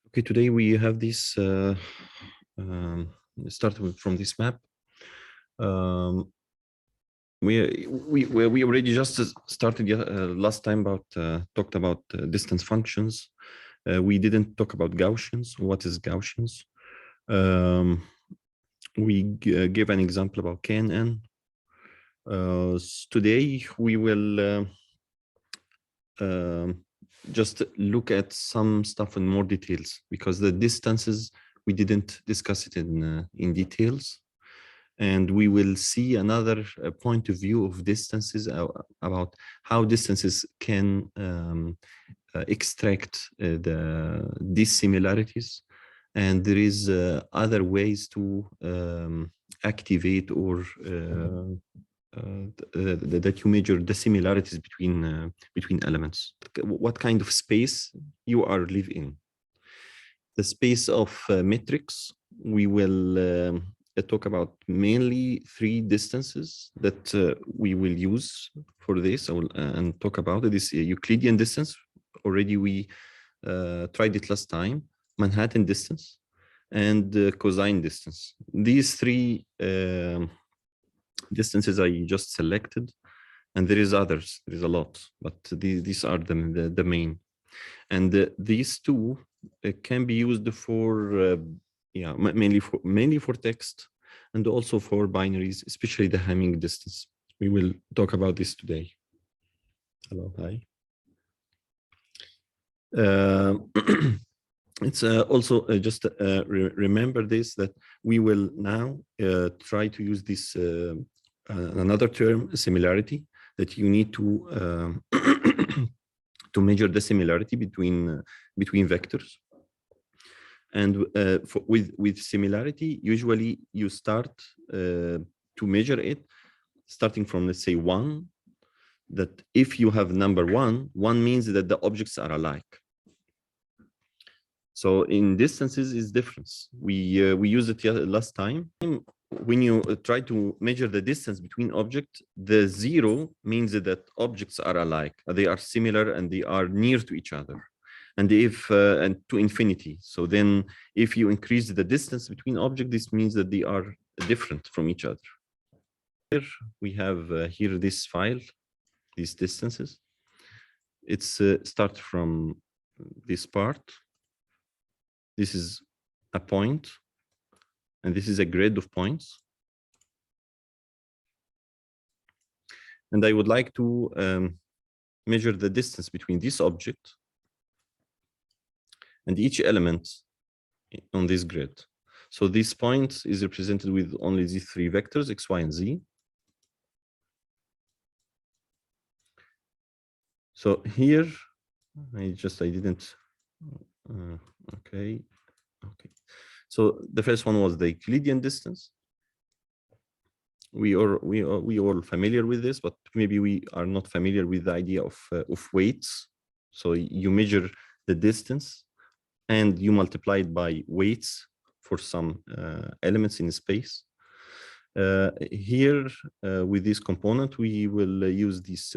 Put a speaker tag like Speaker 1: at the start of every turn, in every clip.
Speaker 1: Okay, today we have this start from this map. We already just started last time about talked about distance functions. We didn't talk about Gaussians. What is Gaussians? We gave an example about KNN. Today we will just look at some stuff in more details, because the distances we didn't discuss it in details, and we will see another point of view of distances, about how distances can extract the dissimilarities, and there is other ways to activate or that you measure the similarities between elements. What kind of space you are live in. The space of matrix, we will talk about mainly three distances that we will use for this. And talk about it. This Euclidean distance. Already we tried it last time. Manhattan distance and cosine distance. These three distances I just selected, and there is others. There is a lot, but these are the main. And these two can be used for mainly for text, and also for binaries, especially the Hamming distance. We will talk about this today. Hello, hi. It's also just remember this, that we will now try to use this another term, similarity, that you need to to measure the similarity between vectors. And with similarity, usually you start to measure it starting from, let's say, 1. That if you have number 1 means that the objects are alike. So in distances is difference. We used it last time. When you try to measure the distance between objects, the 0 means that objects are alike. They are similar and they are near to each other. And if and to infinity. So then if you increase the distance between objects, this means that they are different from each other. Here we have here this file, these distances. It's start from this part. This is a point, and this is a grid of points. And I would like to measure the distance between this object and each element on this grid. So this point is represented with only these 3 vectors, x, y, and z. So here, I didn't. Okay. So the first one was the Euclidean distance. We all familiar with this, but maybe we are not familiar with the idea of weights. So you measure the distance and you multiply it by weights for some elements in space. Here, with this component, we will use these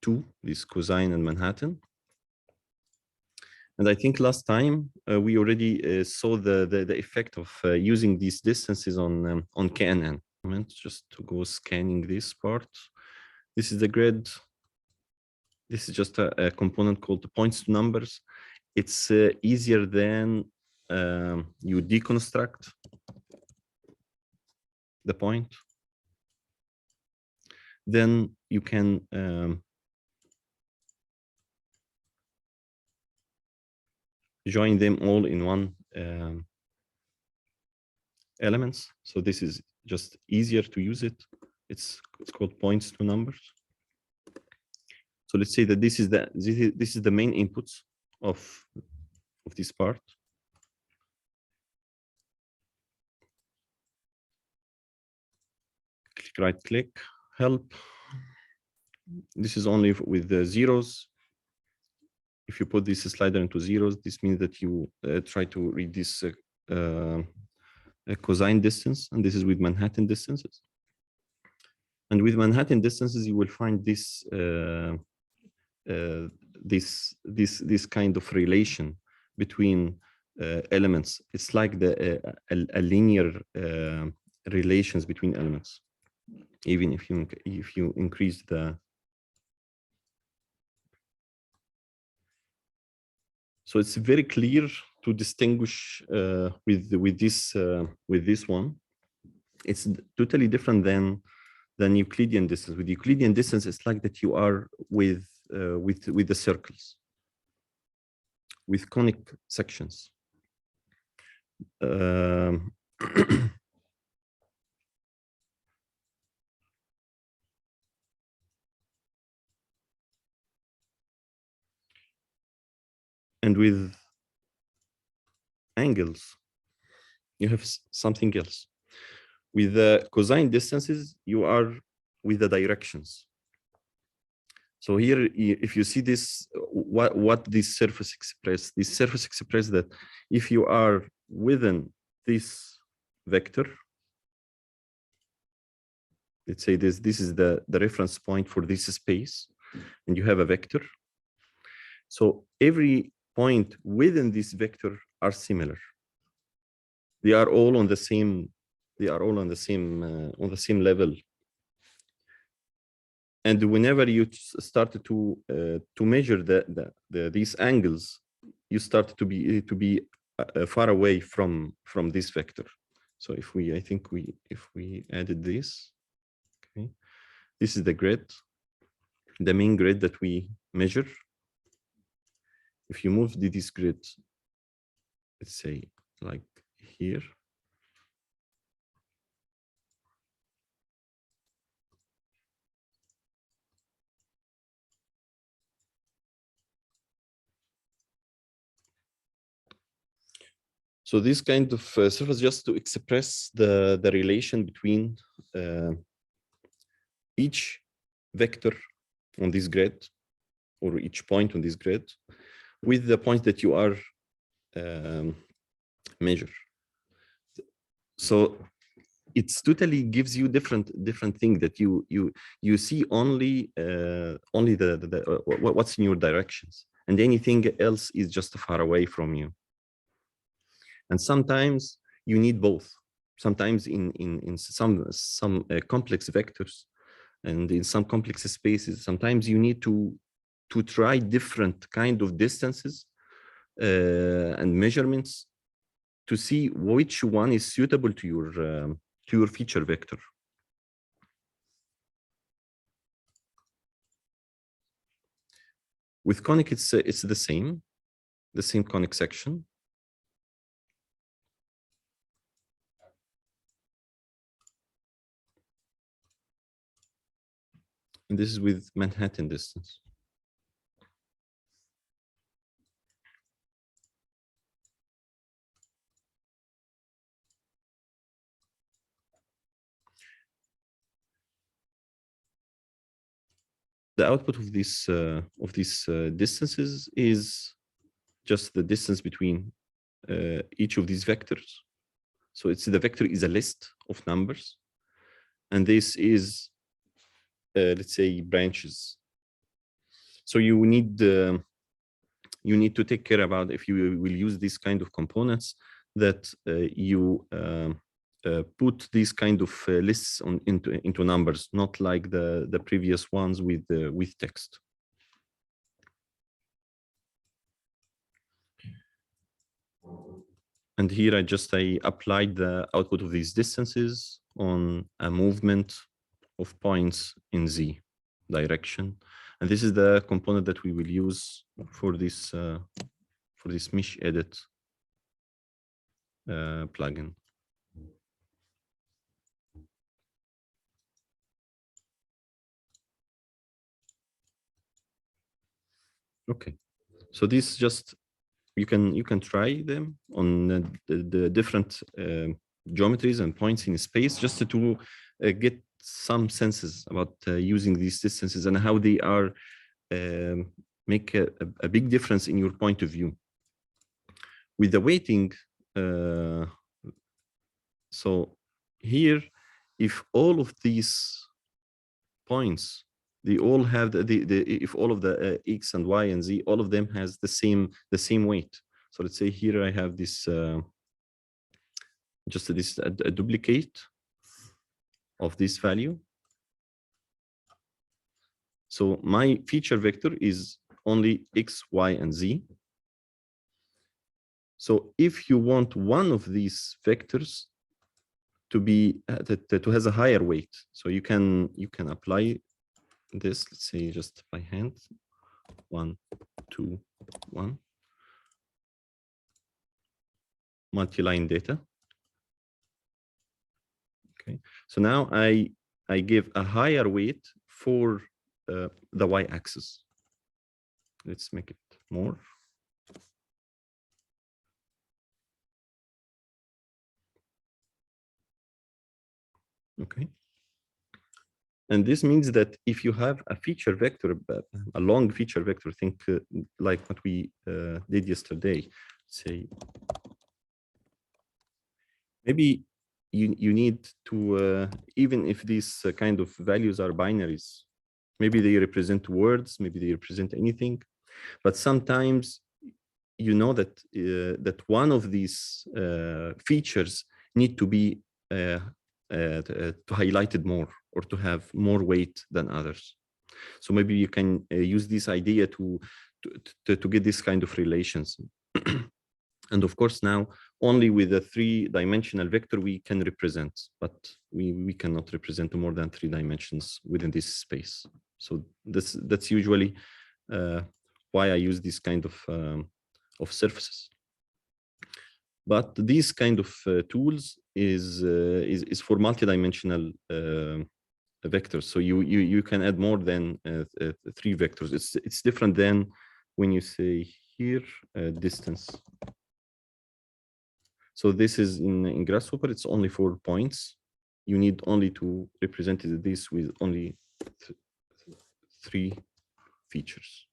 Speaker 1: two, this cosine and Manhattan. And I think last time we already saw the effect of using these distances on KNN. Just to go scanning this part. This is the grid. This is just a component called the points to numbers. It's easier than you deconstruct the point. Then you can join them all in one elements. So this is just easier to use it. It's called points to numbers. So let's say that this is the main inputs of this part. Right click, help. This is only with the zeros. If you put this slider into zeros, this means that you try to read this cosine distance, and this is with Manhattan distances. And with Manhattan distances, you will find this this kind of relation between elements. It's like a linear relations between elements. Even if you increase the, so it's very clear to distinguish with this one. It's totally different than Euclidean distance. With Euclidean distance, it's like that you are with the circles, with conic sections. And with angles, you have something else. With the cosine distances, you are with the directions. So here, if you see this, what this surface express that if you are within this vector, let's say this is the reference point for this space, and you have a vector. So every point within this vector are similar. They are all on the same. They are all on the same level. And whenever you start to measure these angles, you start to be far away from this vector. So if we added this, okay, this is the grid, the main grid that we measure. If you move this grid, let's say like here, so this kind of surface, just to express the relation between each vector on this grid, or each point on this grid, with the point that you are measure. So it's totally gives you different thing that you see only what's in your directions, and anything else is just far away from you. And sometimes you need both. Sometimes in some complex vectors and in some complex spaces, sometimes you need to try different kind of distances and measurements to see which one is suitable to your feature vector. With conic, it's the same conic section. And this is with Manhattan distance. The output of these distances is just the distance between each of these vectors. So it's the vector is a list of numbers, and this is let's say branches. So you need to take care about, if you will use these kind of components, that you put these kind of lists into numbers, not like the previous ones with text. And here I applied the output of these distances on a movement of points in Z direction. And this is the component that we will use for this mesh edit plugin. Okay, so this just you can try them on the different geometries and points in space, just to get some senses about using these distances and how they are make a big difference in your point of view. With the weighting, so here, if all of these points, they all have if all of the x and y and z, all of them has the same weight. So let's say here I have this, just this a duplicate of this value. So my feature vector is only x, y, and z. So if you want one of these vectors to be to has a higher weight, so you can apply this, let's say just by hand, 1, 2, 1, multi-line data. Okay, so now I give a higher weight for the y-axis. Let's make it more. Okay. And this means that if you have a feature vector, a long feature vector, think like what we did yesterday, say, maybe you need to, even if these kind of values are binaries, maybe they represent words, maybe they represent anything, but sometimes you know that that one of these features need to be highlighted more, or to have more weight than others. So maybe you can use this idea to get this kind of relations. And of course, now only with a 3-dimensional vector we can represent, but we cannot represent more than 3 dimensions within this space. So that's usually why I use this kind of surfaces. But these kind of tools is for multidimensional vectors. So you can add more than 3 vectors. It's different than when you say here distance. So this is in Grasshopper, it's only 4 points. You need only to represent this with only 3 features.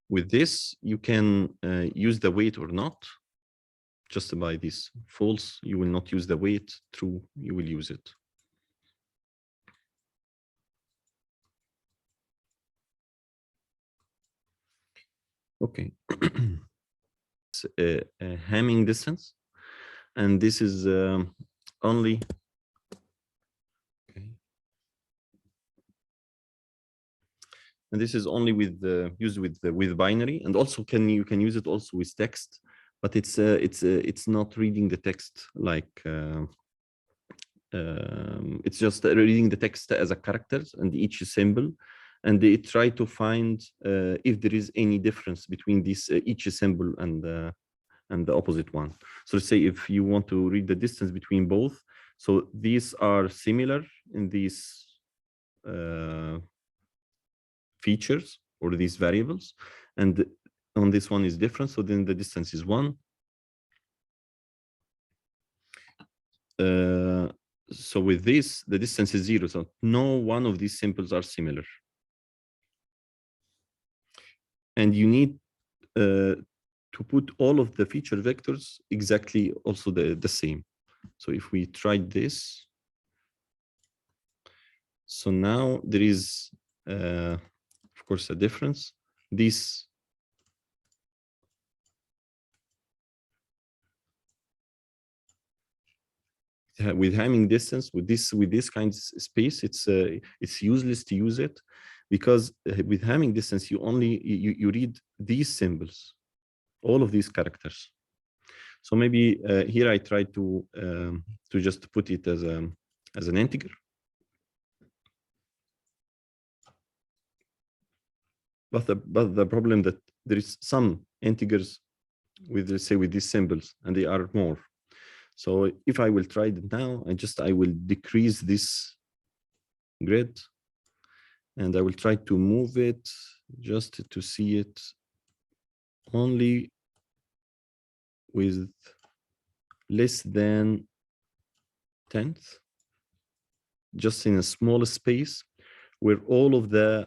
Speaker 1: With this, you can use the weight or not. Just by this false, you will not use the weight. True, you will use it. Okay. It's a Hamming distance, and this is only okay. And this is only with used with binary, and also you can use it also with text, but it's not reading the text like it's just reading the text as a characters and each symbol, and they try to find if there is any difference between this each symbol and the opposite one. So let's say if you want to read the distance between both, so these are similar in these features or these variables, and on this one is different, so then the distance is 1. So with this, the distance is 0, so no one of these symbols are similar. And you need to put all of the feature vectors exactly also the same. So if we try this, so now there is, of course, a difference. This with Hamming distance, with this kind of space, it's useless to use it, because with Hamming distance you only you read these symbols, all of these characters. So maybe here I try to just put it as an integer. But the problem that there is some integers with, let's say, with these symbols, and they are more. So if I will try it now, I will decrease this grid, and I will try to move it just to see it only with less than 10th, just in a small space where all of the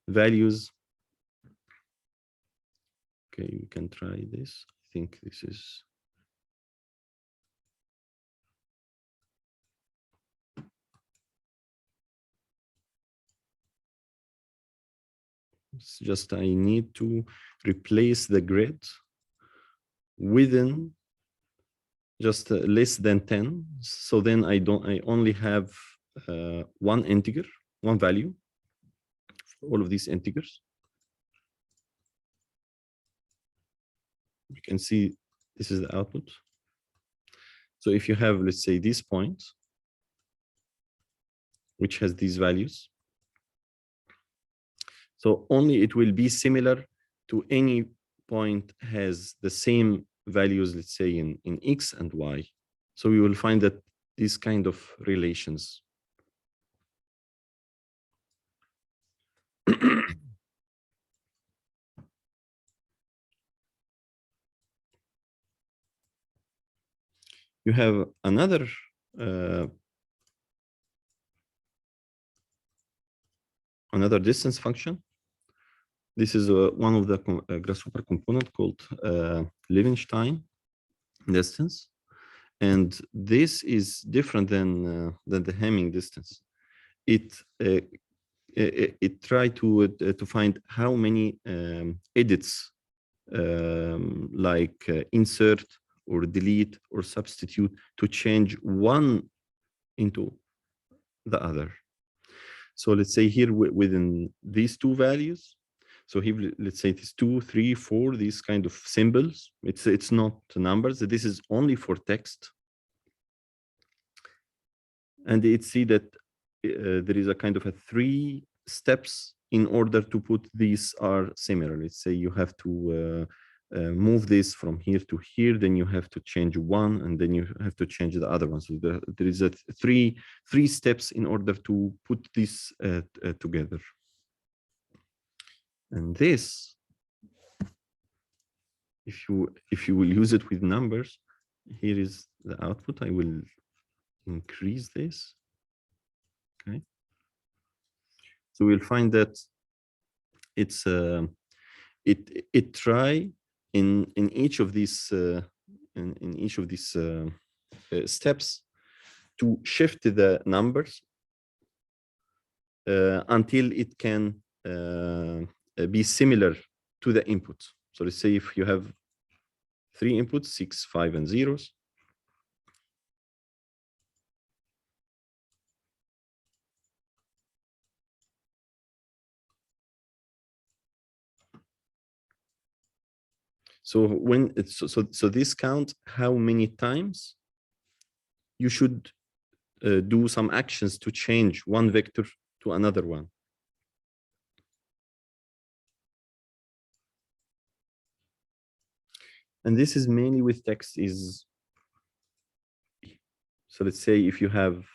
Speaker 1: values. Okay, we can try this. I think this is. It's just I need to replace the grid within just less than 10. So then I only have one integer, one value for all of these integers. You can see this is the output. So if you have, let's say, this point, which has these values, so only it will be similar to any point has the same values, let's say, in X and Y. So we will find that these kind of relations. You have another distance function. This is one of the grasshopper component called Levenshtein distance, and this is different than the Hamming distance. It try to find how many edits like insert or delete or substitute to change one into the other. So let's say here within these two values, so here let's say it is 2, 3, 4, these kind of symbols. It's not numbers. This is only for text, and it see that there is a kind of a 3 steps in order to put these are similar. Let's say you have to move this from here to here, then you have to change one, and then you have to change the other one. So there is a three steps in order to put this together. And this, if you will use it with numbers, here is the output. I will increase this. Okay. So we'll find that it's it try in each of these steps to shift the numbers until it can be similar to the input. So let's say if you have 3 inputs, 6, 5, and zeros. So when it's so this count how many times you should do some actions to change one vector to another one. And this is mainly with text is, so let's say if you have,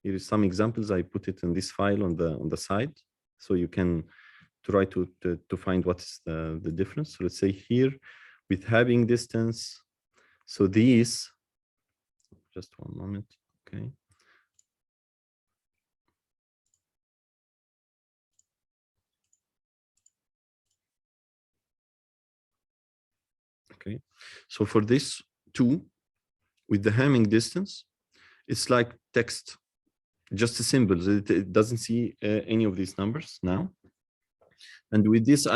Speaker 1: here is some examples, I put it in this file on the side, so you can try to find what is the difference. So let's say here with Hamming distance, so these, just one moment, okay. Okay, so for this two, with the Hamming distance, it's like text, just a symbol. It doesn't see any of these numbers now. And with this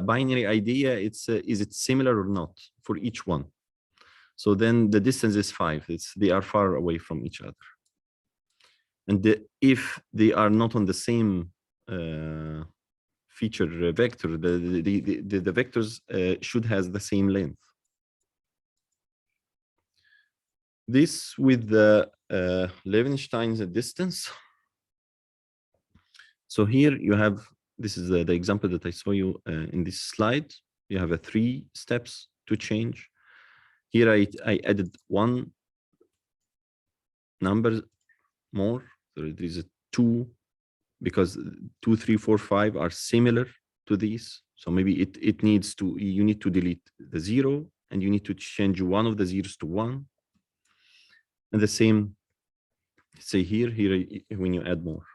Speaker 1: binary idea, it's is it similar or not for each one? So then the distance is 5. They are far away from each other. And if they are not on the same feature vector, the vectors should have the same length. This with the Levenshtein's distance. So here you have, this is the example that I saw you in this slide. You have 3 steps to change. Here I added one number more. So there is a 2, because 2, 3, 4, 5 are similar to these. So maybe it needs to, you need to delete the 0, and you need to change one of the zeros to 1. And the same, say here when you add more.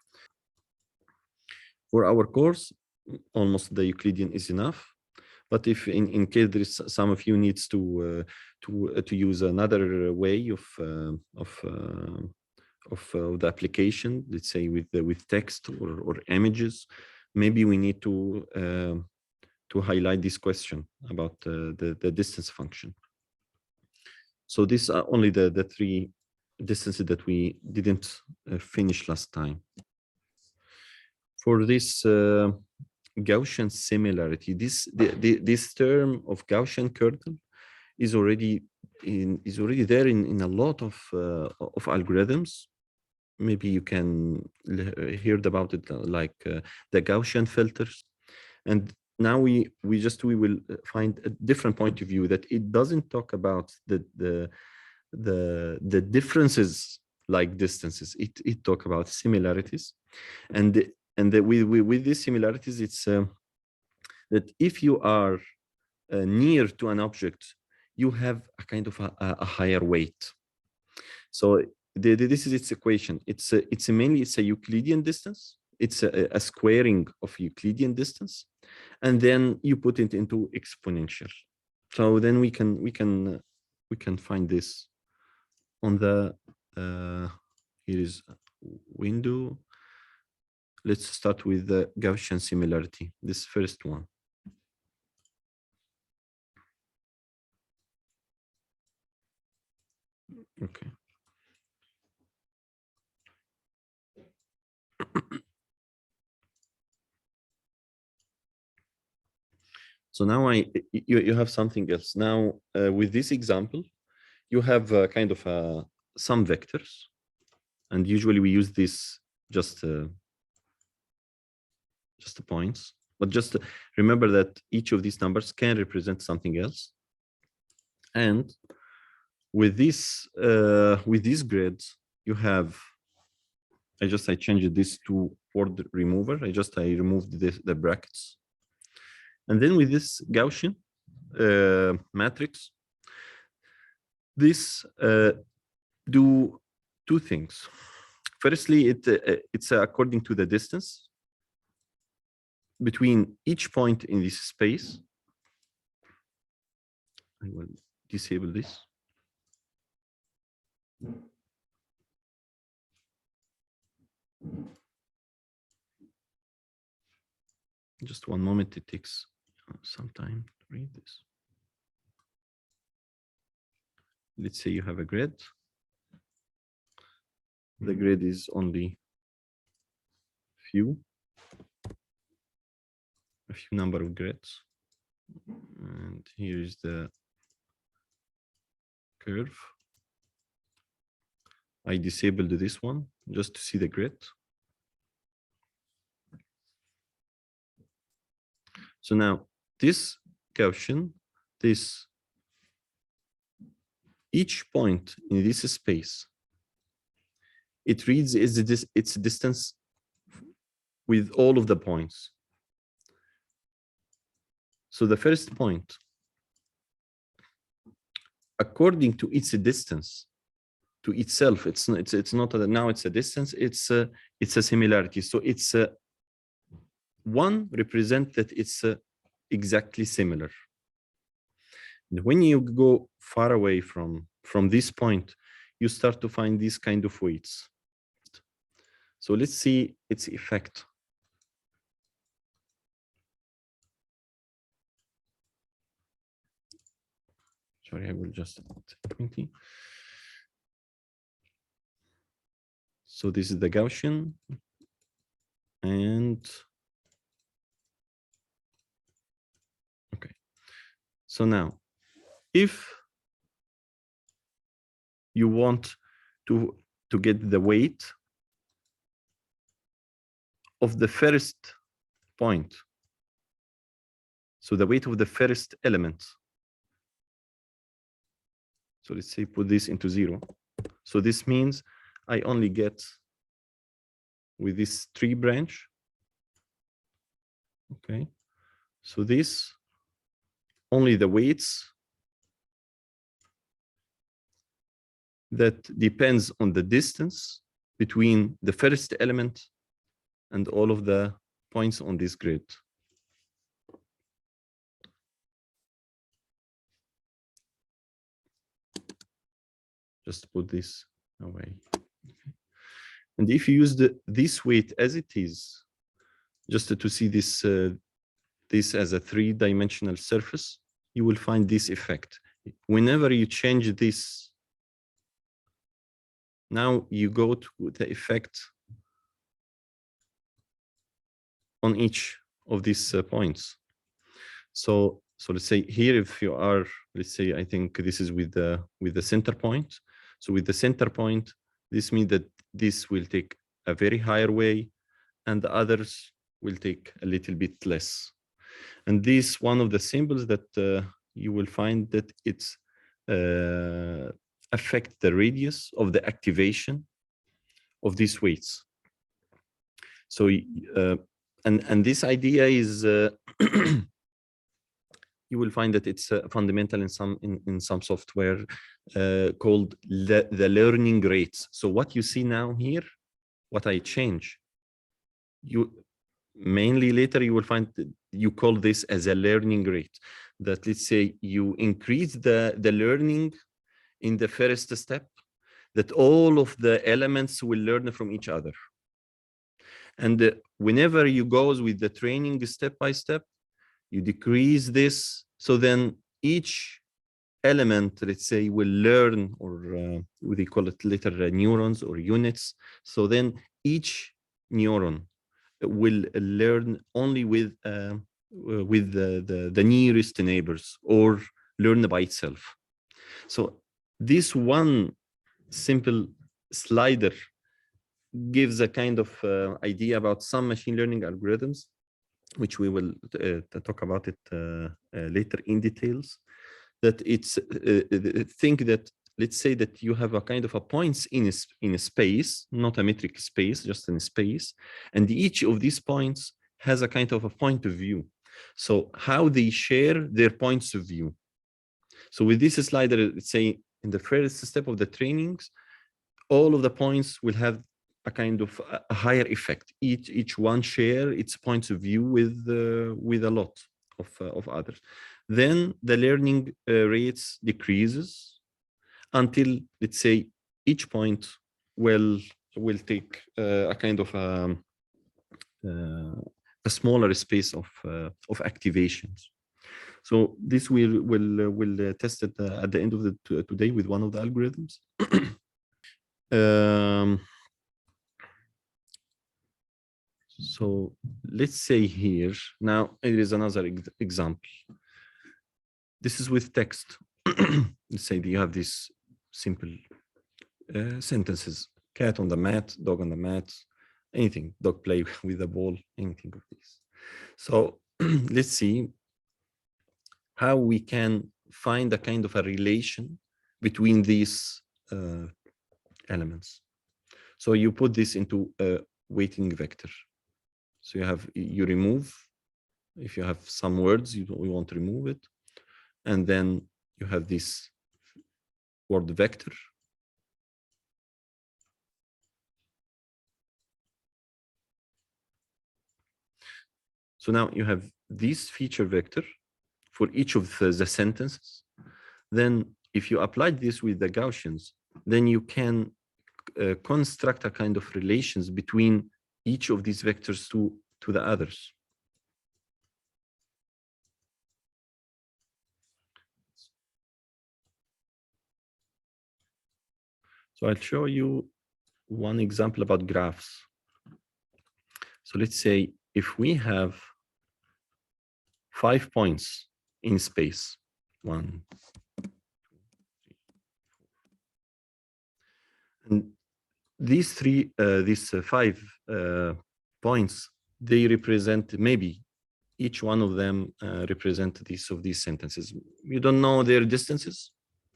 Speaker 1: For our course, almost the Euclidean is enough. But if in case there is some of you needs to use another way of the application, let's say with text or images, maybe we need to highlight this question about the distance function. So these are only the three distances that we didn't finish last time. For this Gaussian similarity, this term of Gaussian kernel is already there in a lot of algorithms. Maybe you can heard about it, like the Gaussian filters. And now we will find a different point of view, that it doesn't talk about the differences like distances. It talk about similarities, and with these similarities, it's that if you are near to an object, you have a kind of a higher weight. So this is its equation. It's mainly a Euclidean distance. It's a squaring of Euclidean distance, and then you put it into exponential. So then we can find this on the here is window. Let's start with the Gaussian similarity, this first one. Okay. So now you have something else. Now with this example, you have kind of some vectors, and usually we use this just the points. But just remember that each of these numbers can represent something else. And with these grids, you have. I changed this to word remover. I removed the brackets. And then with this Gaussian matrix, this do two things. Firstly, it's according to the distance between each point in this space. I will disable this. Just one moment, it takes some time to read this. Let's say you have a grid. The grid is only a few number of grids. And here is the curve. I disabled this one just to see the grid. So now this Gaussian, each point in this space, it reads its distance with all of the points. So the first point, according to its distance to itself, it's not now it's a distance, it's a similarity. So it's one represent that it's exactly similar. And when you go far away from this point, you start to find these kind of weights. So let's see its effect. Sorry, I will just 20. So this is the Gaussian, and okay. So now, if you want to get the weight of the first point, so the weight of the first element. So let's say put this into 0. So this means I only get with this tree branch. Okay. So this only the weights that depends on the distance between the first element and all of the points on this grid. Just put this away. Okay. And if you use this weight as it is, just to see this this as a three-dimensional surface, you will find this effect. Whenever you change this, now you go to the effect on each of these points. So let's say here, if you are, let's say, I think this is with the center point. So with the center point, this means that this will take a very higher way, and the others will take a little bit less. And this one of the symbols that you will find that it's affect the radius of the activation of these weights. So and this idea is you will find that it's fundamental in some software called the learning rates. So what you see now here, what I change, you mainly later you will find that you call this as a learning rate. That, let's say, you increase the learning in the first step, that all of the elements will learn from each other. And whenever you go with the training step by step, you decrease this. So then each element, let's say, will learn, or we call it later neurons or units. So then each neuron will learn only with the nearest neighbors, or learn by itself. So this one simple slider gives a kind of idea about some machine learning algorithms, which we will talk about it later in details. That it's think that, let's say that you have a kind of a points in a space, not a metric space, just in a space, and each of these points has a kind of a point of view. So how they share their points of view. So with this slider, let's say in the first step of the trainings, all of the points will have a kind of a higher effect. Each one share its points of view with a lot of others. Then the learning rates decreases until, let's say, each point will take a kind of a smaller space of activations. So this will test it at the end of the today with one of the algorithms. So let's say here, now there is another example. This is with text. Let's say you have these simple sentences: cat on the mat, dog on the mat, anything, dog play with the ball, anything of this. So let's see how we can find a kind of a relation between these elements. So you put this into a weighting vector. So you remove, if you have some words you want to remove it, and then you have this word vector. So now you have this feature vector for each of the sentences. Then if you apply this with the Gaussians, then you can construct a kind of relations between each of these vectors to the others. So I'll show you one example about graphs. So let's say if we have 5 points in space, 1, 2, 3, 4. And these 5 points, they represent, maybe each one of them represent these sentences. You don't know their distances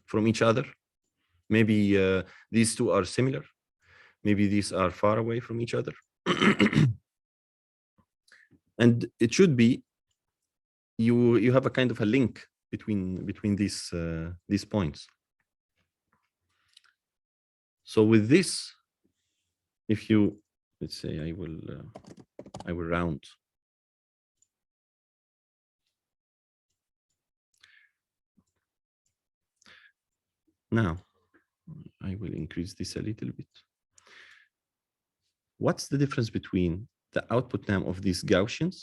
Speaker 1: from each other. Maybe these two are similar. Maybe these are far away from each other. And it should be you have a kind of a link between these points. So with this, if you, let's say, I will round. Now I will increase this a little bit. What's the difference between the output now of these Gaussians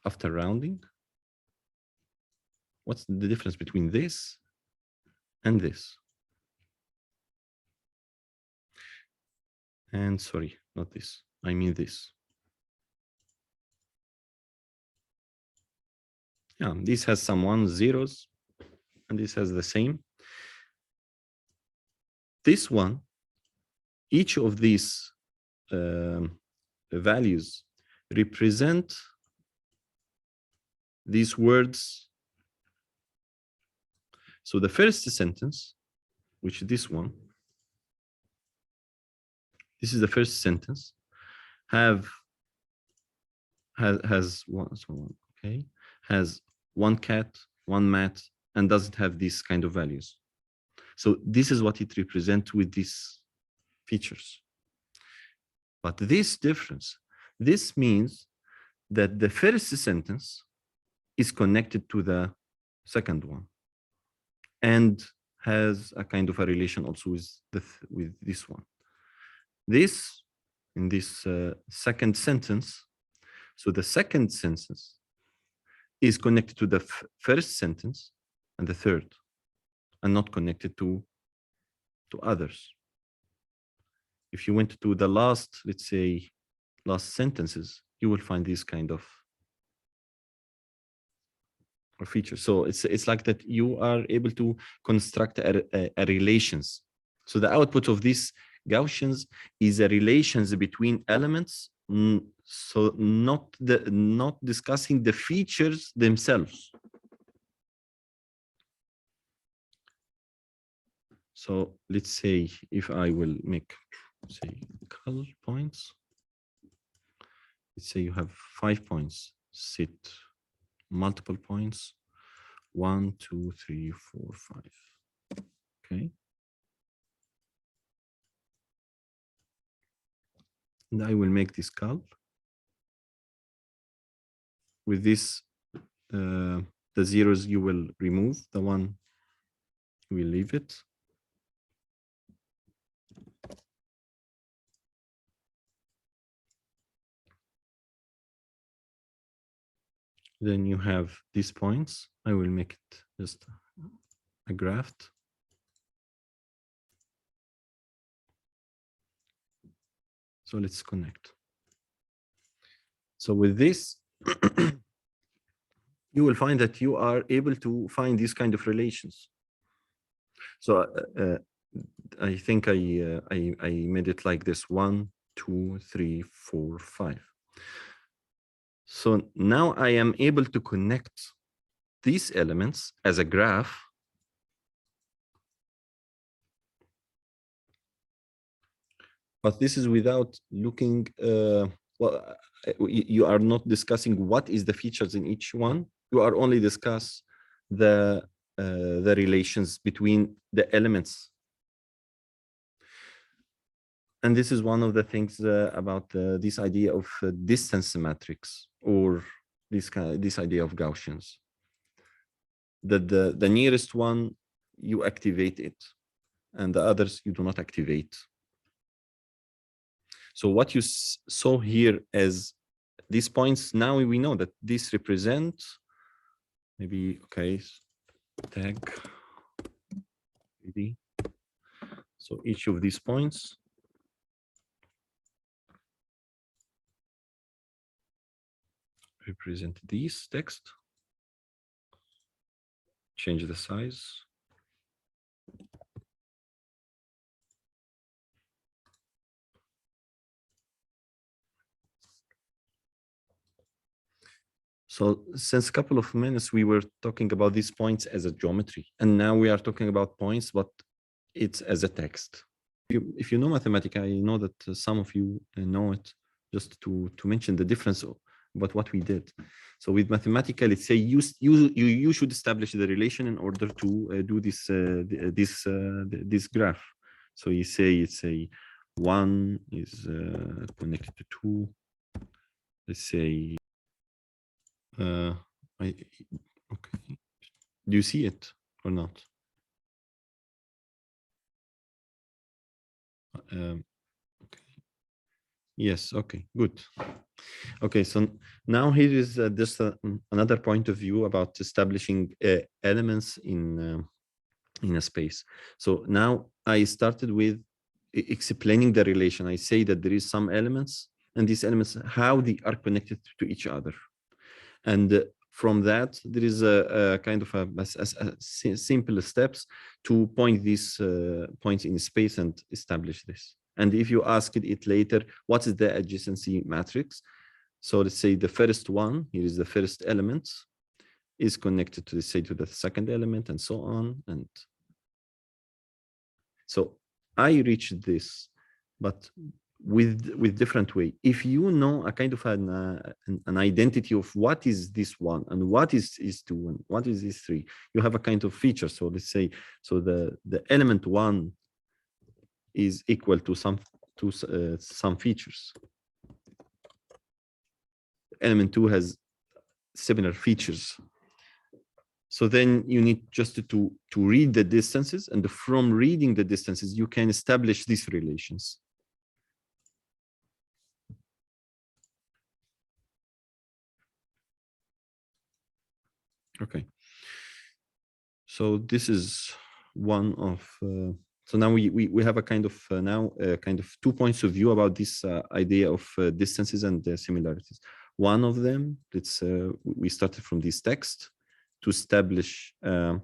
Speaker 1: after rounding. What's the difference between this and this? And sorry, not this. I mean this. Yeah, this has some ones, zeros, and this has the same. This one, each of these values represent these words. So the first sentence, which is this one, this is the first sentence, has one cat, one mat, and doesn't have these kind of values. So this is what it represents with these features. But this difference, this means that the first sentence is connected to the second one and has a kind of a relation also with this one. This, in this second sentence, so the second sentence is connected to the first sentence and the third, and not connected to others. If you went to the last, let's say, last sentences, you will find these kind of features. So it's like that you are able to construct a relations. So the output of these Gaussians is a relations between elements. So not discussing the features themselves. So let's say if I will make, say, cull points. Let's say you have 5 points, set multiple points, 1, 2, 3, 4, 5. Okay. And I will make this cull. With this, the zeros you will remove, the one you will leave it. Then you have these points. I will make it just a graph. So let's connect. So with this, you will find that you are able to find these kind of relations. So I think I made it like this: 1, 2, 3, 4, 5. So now I am able to connect these elements as a graph. But this is without looking, well, you are not discussing what is the features in each one. You are only discuss the relations between the elements. And this is one of the things about this idea of distance matrix, or this idea of Gaussians. That the nearest one, you activate it, and the others you do not activate. So what you saw here as these points, now we know that this represent, maybe, okay, tag. So each of these points represent this text. Change the size. So since a couple of minutes, we were talking about these points as a geometry, and now we are talking about points, but it's as a text. If you know mathematics, I know that some of you know it, just to mention the difference about what we did. So with mathematical, let's say you should establish the relation in order to do this graph. So you say it's a 1 is connected to 2. Let's say okay. Do you see it or not? Okay. Yes. Okay. Good. Okay. So now here is just another point of view about establishing elements in a space. So now I started with explaining the relation. I say that there is some elements, and these elements, how they are connected to each other. And from that, there is a kind of a simple steps to point these points in space and establish this. And if you ask it later, what is the adjacency matrix? So let's say the first one, here is the first element, is connected to, let's say, to the second element, and so on. And so I reached this, but with different way. If you know a kind of an identity of what is this one and what is two and what is this three, you have a kind of feature. So let's say, so the element one is equal to some features. Element two has similar features. So then you need just to read the distances, and from reading the distances, you can establish these relations. Okay. So this is one of. So now we have a kind of kind of 2 points of view about this idea of distances and similarities. One of them, we started from this text to establish a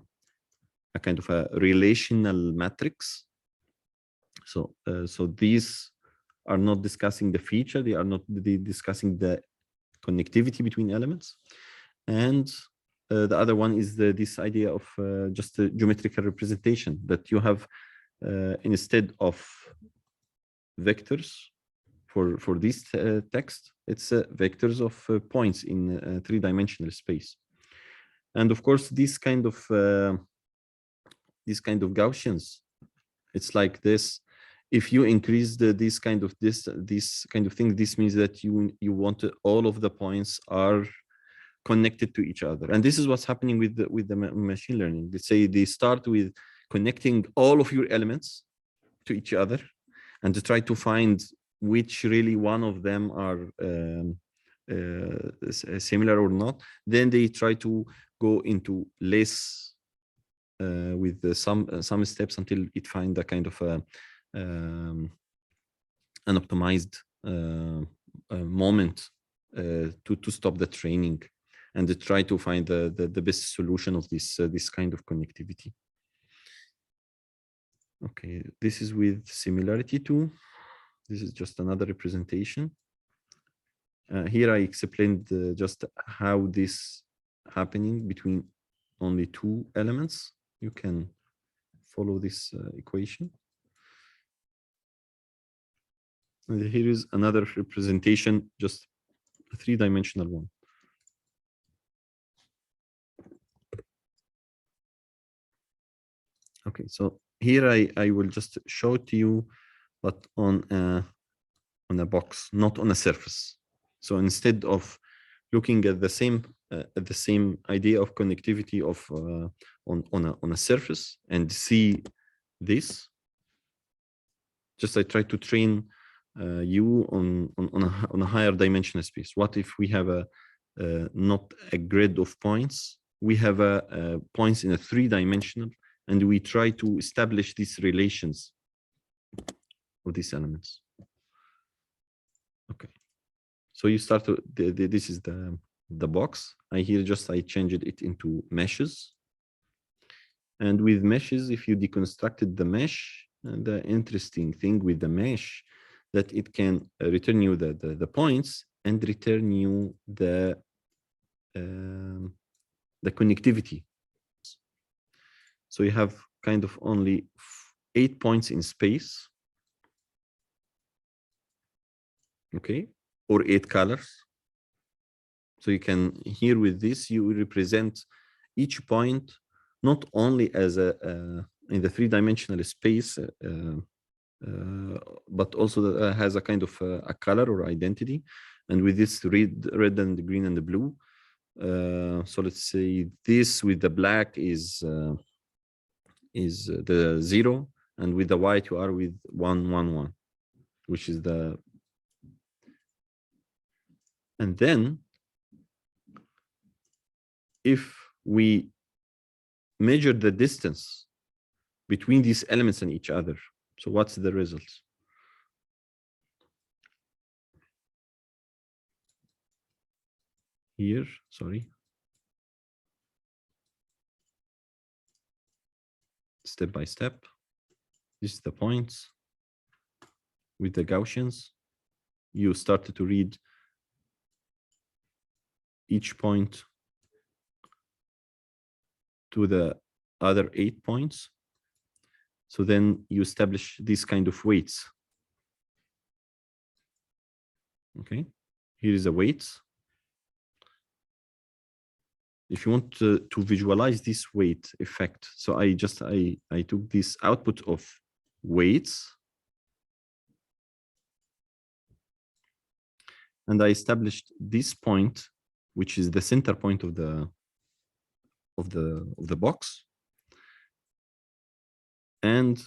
Speaker 1: kind of a relational matrix. So so these are not discussing the feature; they are not discussing the connectivity between elements. And the other one is this idea of just a geometrical representation, that you have instead of vectors for this text, it's vectors of points in a three-dimensional space. And of course, this kind of Gaussians, it's like this. If you increase this kind of thing, this means that you want all of the points are connected to each other. And this is what's happening with the machine learning. Let's say they start with connecting all of your elements to each other and to try to find which really one of them are similar or not. Then they try to go into less with some steps until it find a kind of an optimized moment to stop the training and to try to find the best solution of this kind of connectivity. Okay, this is with similarity too. This is just another representation. Here I explained just how this happening between only two elements. You can follow this equation. And here is another representation, just a three-dimensional one. Okay, so here I will just show it to you, but on a box, not on a surface. So instead of looking at the same idea of connectivity of on a surface and see this, just I try to train you on a higher dimensional space. What if we have not a grid of points? We have points in a three-dimensional, and we try to establish these relations of these elements. Okay, so you start to this is the box. I changed it into meshes, and with meshes, if you deconstructed the mesh, the interesting thing with the mesh that it can return you the points and return you the connectivity. So you have kind of only 8 points in space, okay, or 8 colors. So you can, here with this, you represent each point not only as in the three-dimensional space, but also has a kind of a color or identity. And with this red and the green and the blue, so let's say this with the black is the 0, and with the white you are with 1 1 1, which is the And then if we measure the distance between these elements and each other, so what's the result? Here, sorry. Step by step. This is the points with the Gaussians. You started to read each point to the other 8 points. So then you establish these kind of weights. Okay, here is the weights. If you want to visualize this weight effect, so I took this output of weights and I established this point, which is the center point of the box. And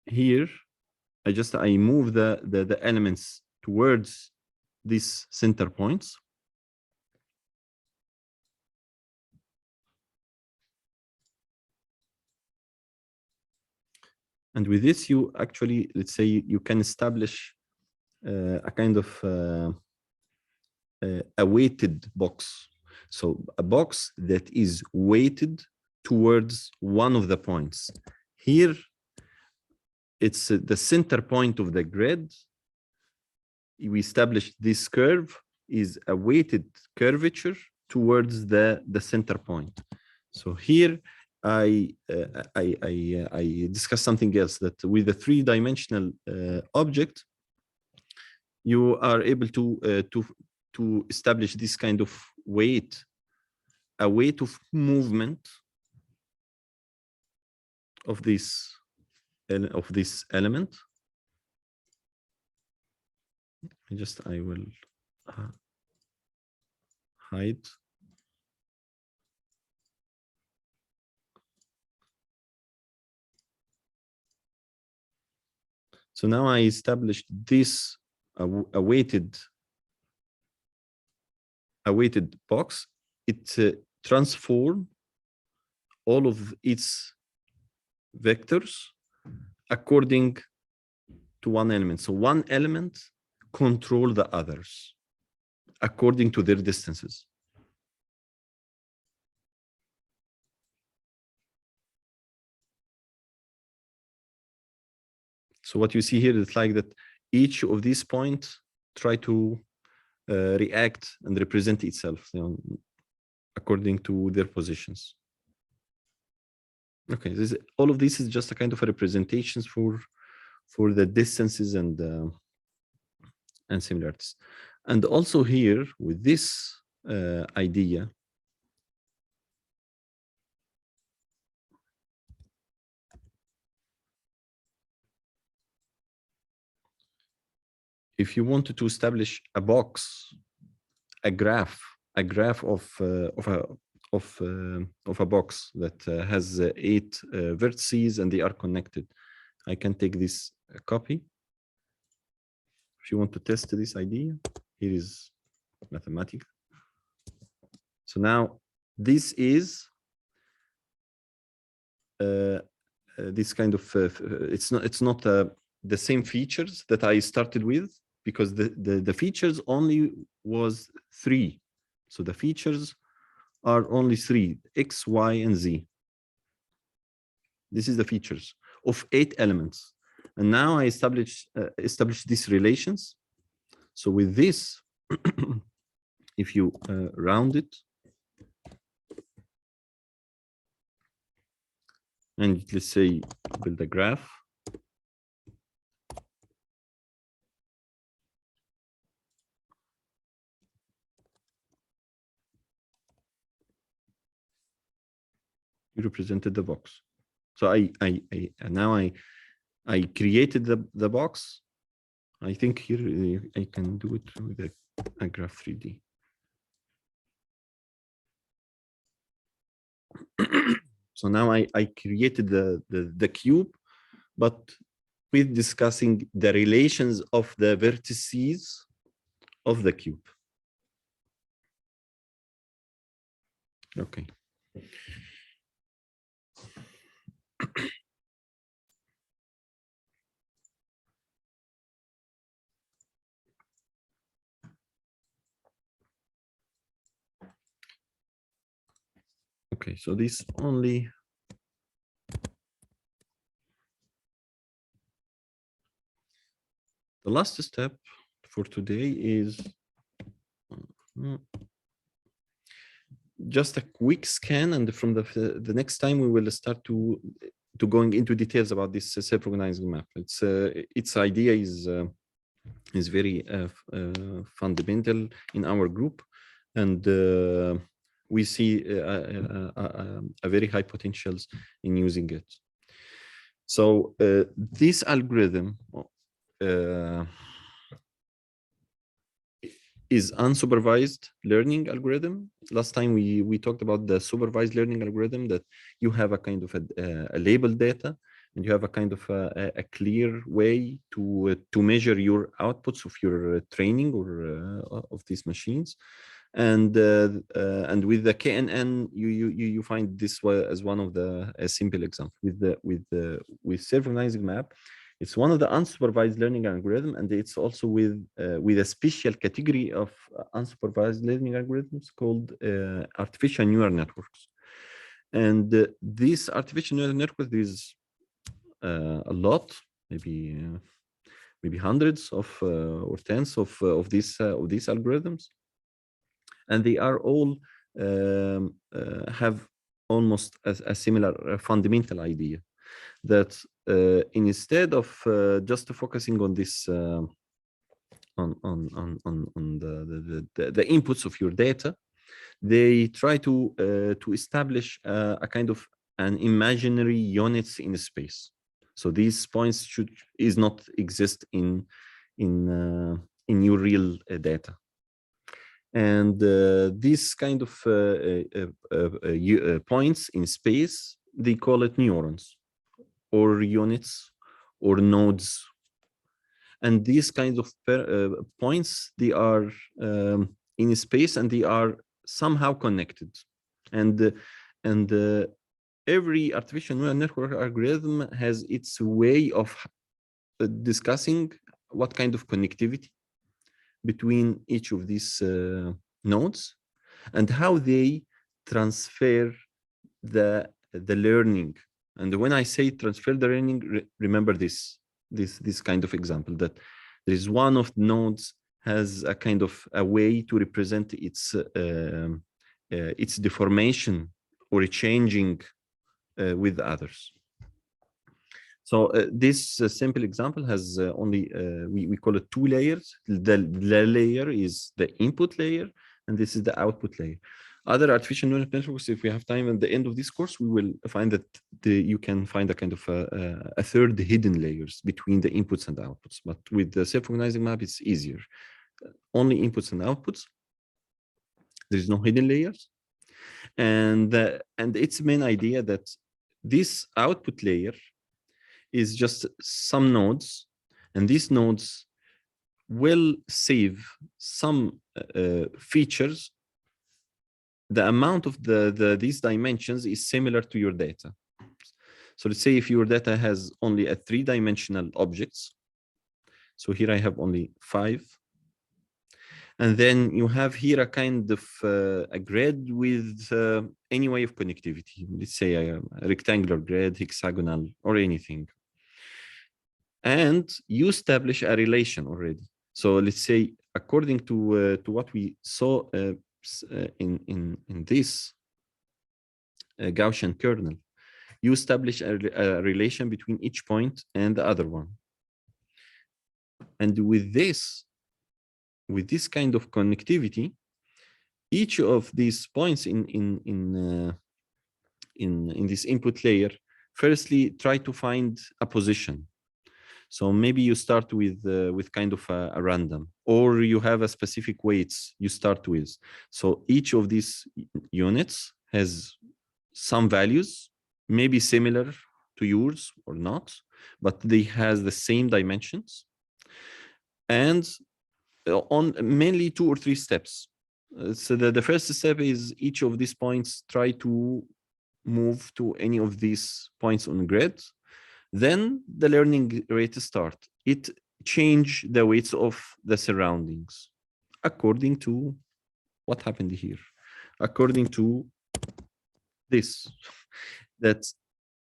Speaker 1: here I move the elements towards these center points. And with this, you actually, let's say, you can establish a kind of a weighted box. So a box that is weighted towards one of the points. Here, it's the center point of the grid. We established this curve is a weighted curvature towards the center point. So here, I discussed something else, that with a three-dimensional object, you are able to establish this kind of weight, a weight of movement of this element. I will hide. So now I established this a weighted box. It transforms all of its vectors according to one element. So one element controls the others according to their distances. So what you see here is like that each of these points try to react and represent itself, according to their positions. Okay, all of this is just a kind of a representations for the distances and similarities. And also here with this idea, if you wanted to establish a box, a graph of a box that has 8 vertices and they are connected, I can take this copy. If you want to test this idea, here is mathematics. So now this is this kind of it's not the same features that I started with, because the features only was 3. So the features are only 3, X, Y, and Z. This is the features of 8 elements. And now I establish these relations. So with this, if you round it, and let's say build a graph, you represented the box. So now I created the box. I think here I can do it with a graph 3D. So now I created the cube, but with discussing the relations of the vertices of the cube. Okay. Okay, so this only the last step for today is just a quick scan, and from the next time we will start to going into details about this self-organizing map. Its idea is very fundamental in our group, and we see a very high potentials in using it. So this algorithm is unsupervised learning algorithm. Last time we talked about the supervised learning algorithm, that you have a kind of a labeled data, and you have a kind of a clear way to measure your outputs of your training or of these machines. And with the KNN, you find this as one of the simple examples. With self-organizing map, it's one of the unsupervised learning algorithm, and it's also with a special category of unsupervised learning algorithms called artificial neural networks. And this artificial neural network is a lot, maybe hundreds of or tens of these algorithms, and they are all have almost a similar fundamental idea, that instead of just focusing on this on the inputs of your data, they try to establish a kind of an imaginary units in space. So these points is not exist in your real data. And these kind of points in space, they call it neurons or units or nodes. And these kinds of points, they are in space, and they are somehow connected. And every artificial neural network algorithm has its way of discussing what kind of connectivity between each of these nodes, and how they transfer the learning. And when I say transfer the learning, remember this kind of example, that there is one of the nodes has a kind of a way to represent its deformation or changing with others. So this simple example has only, we call it 2 layers. The layer is the input layer, and this is the output layer. Other artificial neural networks, if we have time at the end of this course, we will find that you can find a kind of a third hidden layers between the inputs and the outputs. But with the self-organizing map, it's easier. Only inputs and outputs. There is no hidden layers. And its main idea that this output layer is just some nodes, and these nodes will save some features. The amount of these dimensions is similar to your data. So let's say if your data has only a 3-dimensional objects, so here I have only 5, and then you have here a kind of a grid with any way of connectivity. Let's say a rectangular grid, hexagonal, or anything. And you establish a relation already. So let's say, according to what we saw in this Gaussian kernel, you establish a relation between each point and the other one. And with this kind of connectivity, each of these points in this input layer, firstly try to find a position. So maybe you start with kind of a random, or you have a specific weights you start with. So each of these units has some values, maybe similar to yours or not, but they has the same dimensions. And on mainly 2 or 3 steps. So the first step is each of these points try to move to any of these points on the grid. Then the learning rate start. It change the weights of the surroundings according to what happened here. According to this, that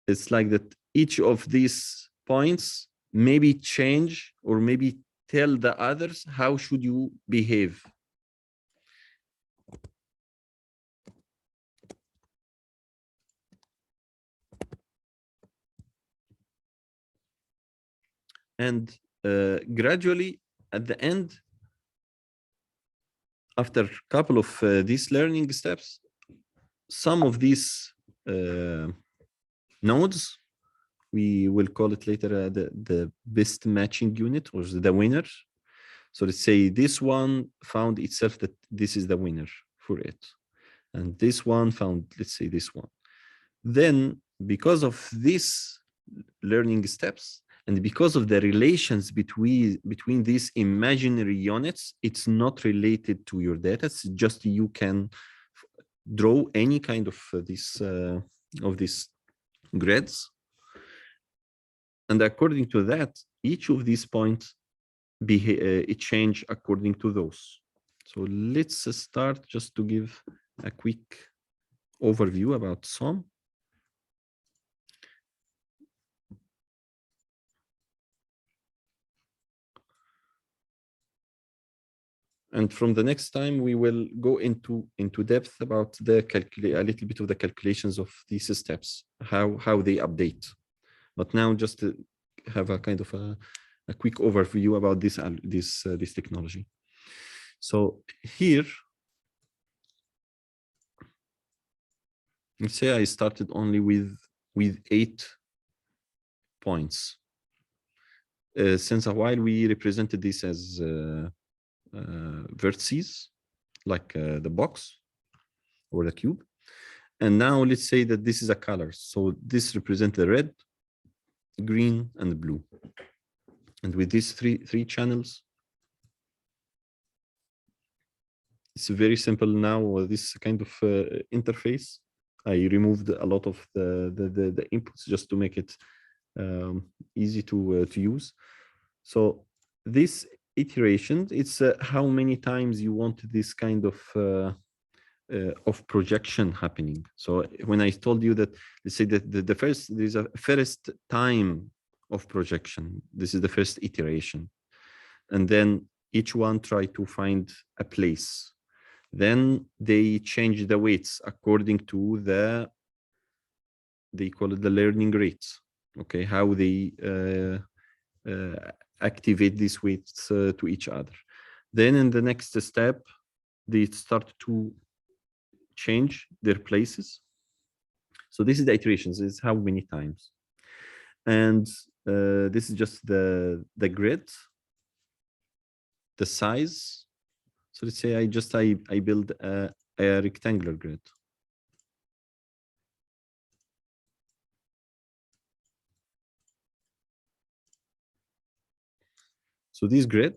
Speaker 1: it's like that each of these points maybe change or maybe tell the others how should you behave. And gradually at the end, after a couple of these learning steps, some of these nodes, we will call it later the best matching unit or the winner. So let's say this one found itself that this is the winner for it. And this one found, let's say this one. Then because of these learning steps, and because of the relations between these imaginary units, it's not related to your data. It's just you can draw any kind of these grids, and according to that, each of these points it change according to those. So let's start just to give a quick overview about some. And from the next time, we will go into depth about the a little bit of the calculations of these steps, how they update. But now just to have a kind of a quick overview about this technology. So here, let's say I started only with 8 points. Since a while, we represented this as vertices, like the box or the cube. And now let's say that this is a color. So this represents the red, green, and blue. And with these three channels, it's very simple now. This kind of interface, I removed a lot of the inputs just to make it easy to use. So this iteration, it's how many times you want this kind of projection happening. So when I told you that, let's say that there's a first time of projection. This is the first iteration. And then each one try to find a place. Then they change the weights according to they call it the learning rates. Okay, how they activate these weights to each other. Then in the next step, they start to change their places. So this is the iterations, is how many times. And this is just the grid, the size. So let's say I build a rectangular grid. So this grid,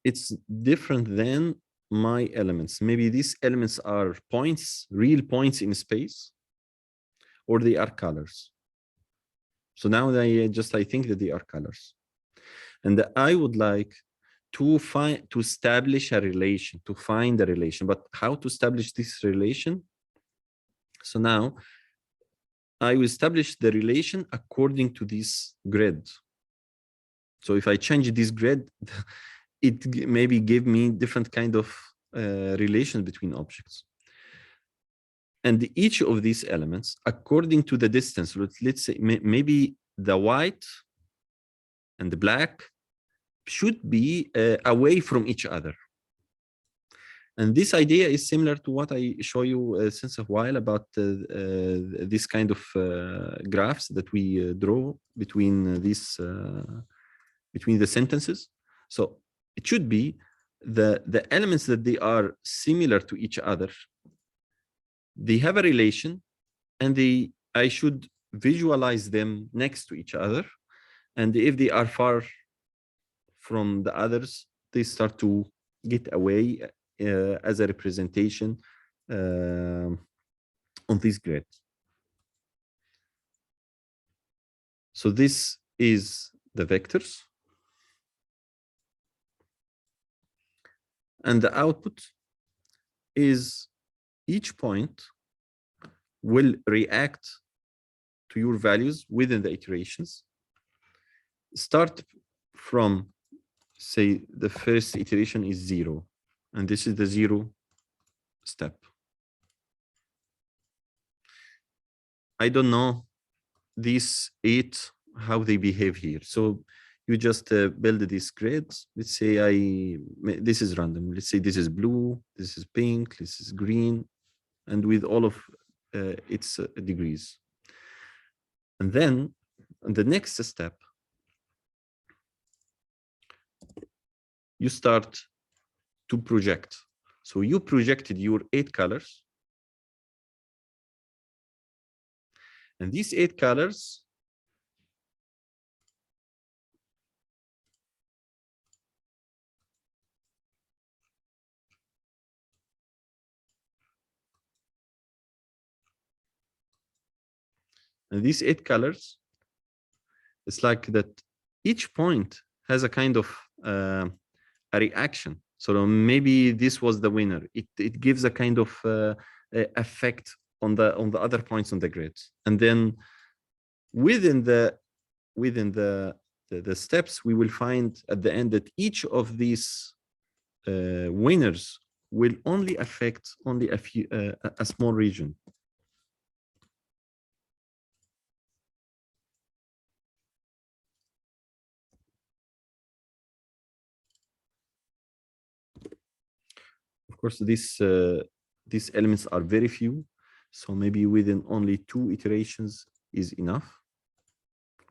Speaker 1: it's different than my elements. Maybe these elements are points, real points in space, or they are colors. So now I think that they are colors. And I would like to establish a relation, to find a relation. But how to establish this relation? So now I will establish the relation according to this grid. So if I change this grid, it maybe give me different kind of relations between objects. And each of these elements, according to the distance, let's say maybe the white and the black should be away from each other. And this idea is similar to what I show you since a while about this kind of graphs that we draw between between the sentences. So it should be the elements that they are similar to each other. They have a relation, and I should visualize them next to each other. And if they are from the others, they start to get away as a representation on this grid. So this is the vectors. And the output is each point will react to your values within the iterations. Start from, say, the first iteration is 0, and this is the 0 step. I don't know these 8 how they behave here. So you just build this grid. Let's say this is random. Let's say this is blue, this is pink, this is green, and with all of its degrees. And then the next step, you start to project. So you projected your 8 colors. And these 8 colors it's like that each point has a kind of a reaction. So maybe this was the winner. It gives a kind of effect on the other points on the grid. And then within the steps, we will find at the end that each of these winners will only affect only a small region. Of course, these elements are very few, so maybe within only 2 iterations is enough,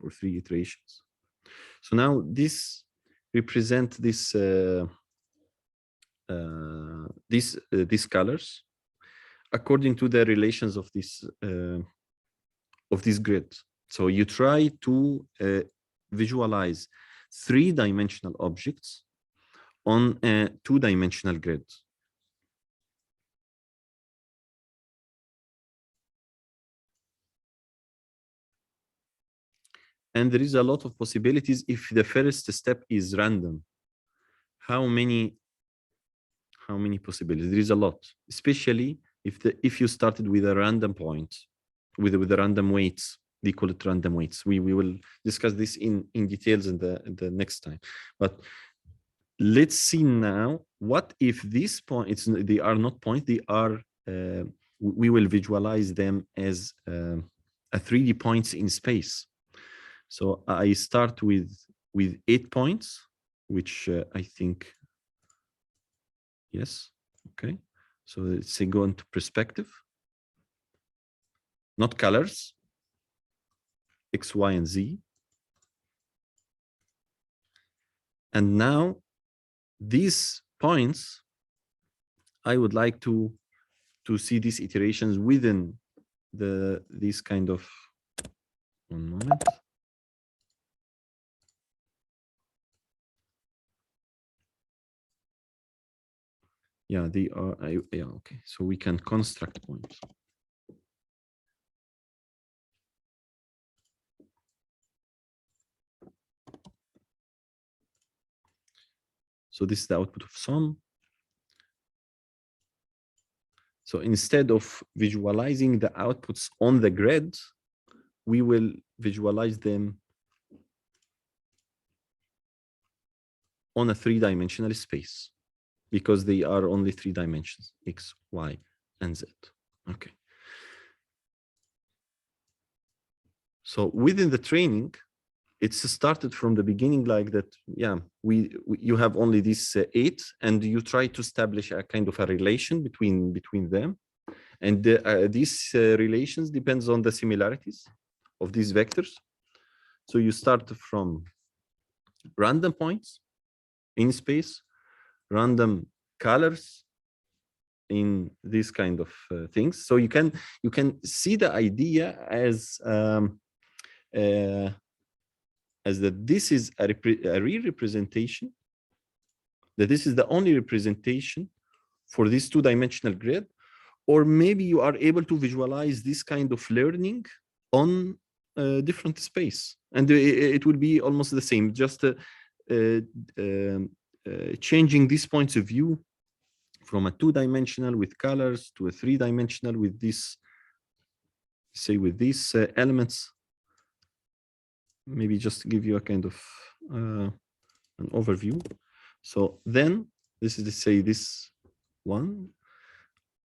Speaker 1: or 3 iterations. So now this represent these colors according to the relations of this grid. So you try to visualize 3-dimensional objects on a 2-dimensional grid. And there is a lot of possibilities if the first step is random. How many possibilities? There is a lot, especially if you started with a random point, with the random weights. They call it random weights. We will discuss this in details in the next time. But let's see now, what if these points, they are not points, they are, we will visualize them as a 3D points in space. So I start with 8 points, which I think, yes, okay. So let's say go into perspective, not colors, X, Y, and Z. And now these points, I would like to see these iterations within these kind of, one moment. Yeah, they are, yeah, okay. So we can construct points. So this is the output of sum. So instead of visualizing the outputs on the grid, we will visualize them on a 3-dimensional space, because they are only 3 dimensions, X, Y, and Z. Okay. So within the training, it's started from the beginning like that. Yeah, you have only these 8, and you try to establish a kind of a relation between them, and these relations depends on the similarities of these vectors. So you start from random points in space, random colors in these kind of things. So you can see the idea as as that this is a real representation, that this is the only representation for this two-dimensional grid, or maybe you are able to visualize this kind of learning on a different space, and it will be almost the same, just changing these points of view from a two-dimensional with colors to a three-dimensional with this, say, with these elements. Maybe just to give you a kind of an overview. So then this is to say this one.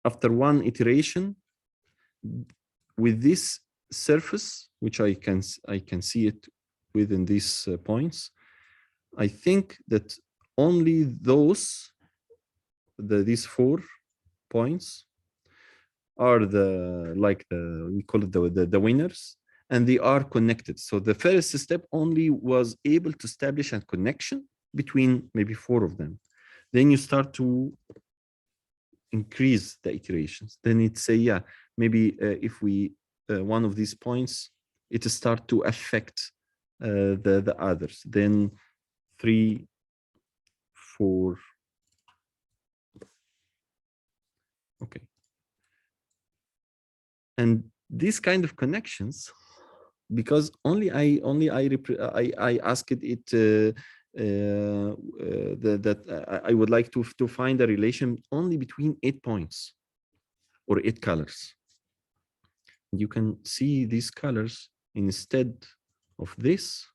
Speaker 1: After one iteration, with this surface, which I can see it within these points, I think that only these 4 points are we call it the winners, and they are connected. So the first step only was able to establish a connection between maybe 4 of them. Then you start to increase the iterations. Then it say, yeah, maybe if we one of these points, it start to affect the others. Then 3, 4. Okay. And these kind of connections, because only I asked it that I would like to find a relation only between 8 points or 8 colors. You can see these colors instead of this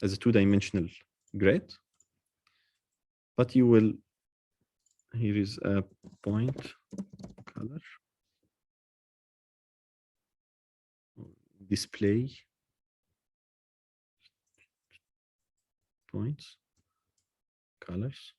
Speaker 1: as a two-dimensional grid, but you will, here is a point color, display points, colors.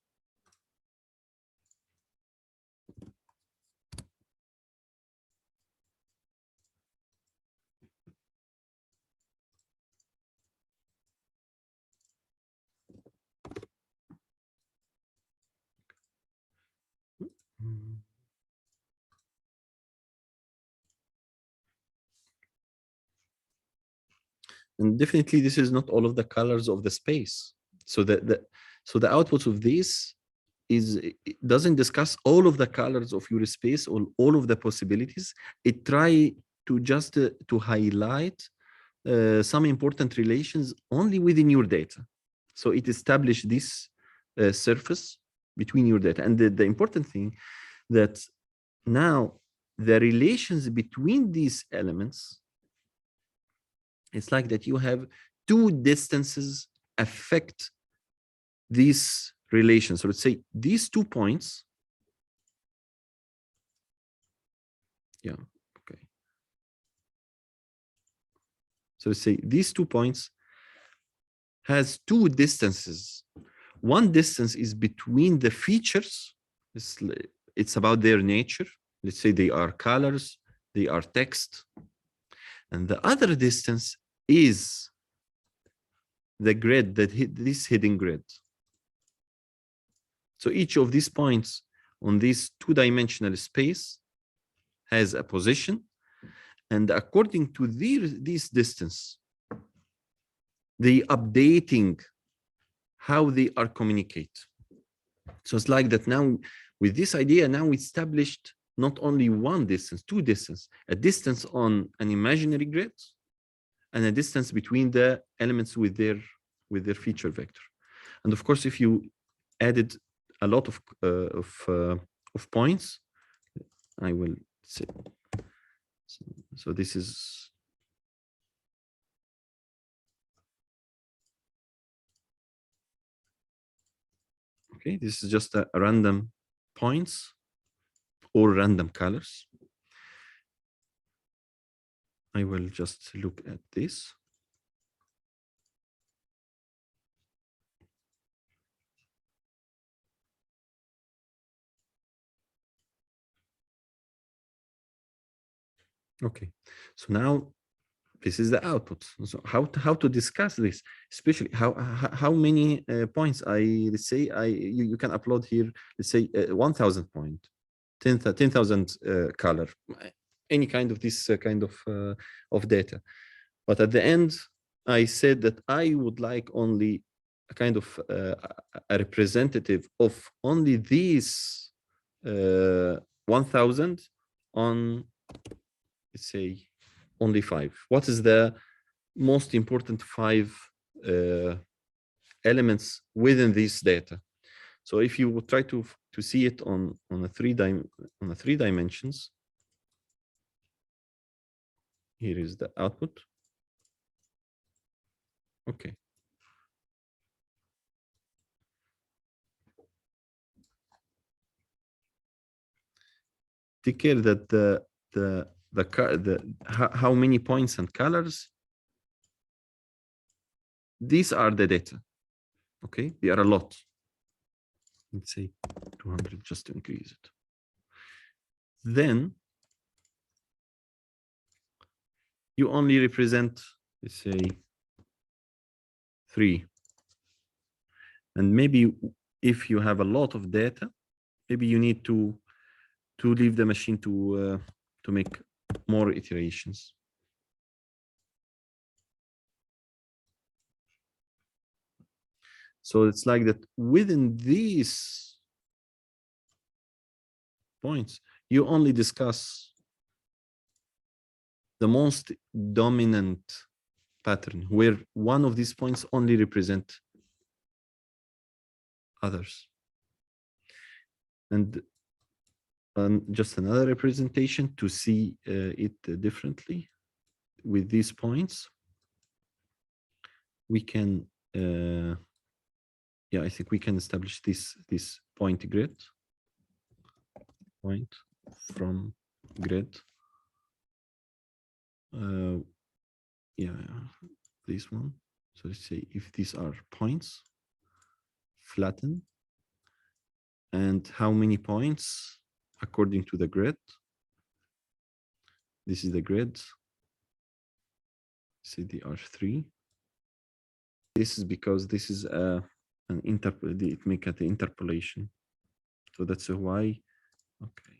Speaker 1: And definitely this is not all of the colors of the space. So the output of this is, it doesn't discuss all of the colors of your space or all of the possibilities. It try to just to highlight some important relations only within your data. So it established this surface between your data. And the important thing that now the relations between these elements, it's like that you have 2 distances affect these relations. So let's say these 2 points. Yeah, okay. So let's say these 2 points has 2 distances. One distance is between the features. It's about their nature. Let's say they are colors, they are text. And the other distance is the grid, this hidden grid. So each of these points on this two-dimensional space has a position, and according to this distance, they updating how they are communicate. So it's like that now with this idea, now we established not only one distance, 2 distance, a distance on an imaginary grid and a distance between the elements with their feature vector. And of course, if you added a lot of points, I will say, so this is, okay, this is just a random points or random colors. I will just look at this. Okay, so now this is the output. So how to discuss this, especially how many points let's say you can upload here, let's say 1,000 point, 10,000 color. any kind of this kind of data. But at the end, I said that I would like only a kind of a representative of only these 1,000 on, let's say, only 5. What is the most important 5 elements within this data? So if you would try to see it on a three dimensions, here is the output. Okay. Take care that how many points and colors, these are the data. Okay, they are a lot. Let's say 200 just to increase it. Then you only represent, let's say, 3. And maybe if you have a lot of data, maybe you need to leave the machine to make more iterations. So it's like that within these points, you only discuss the most dominant pattern, where one of these points only represent others. And just another representation to see it differently with these points. We can, yeah, I think we can establish this point grid, point from grid. Yeah, this one. So let's say if these are points, flatten, and how many points according to the grid. This is the grid. Say they are 3. This is because this is an it make it the interpolation. So that's why. Okay.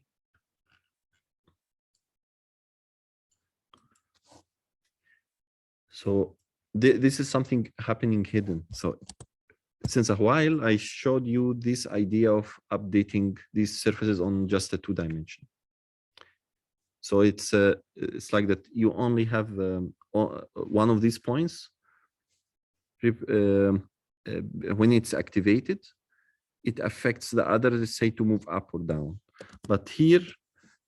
Speaker 1: So this is something happening hidden. So since a while, I showed you this idea of updating these surfaces on just a 2 dimension. So it's like that you only have one of these points. When it's activated, it affects the other, say, to move up or down. But here,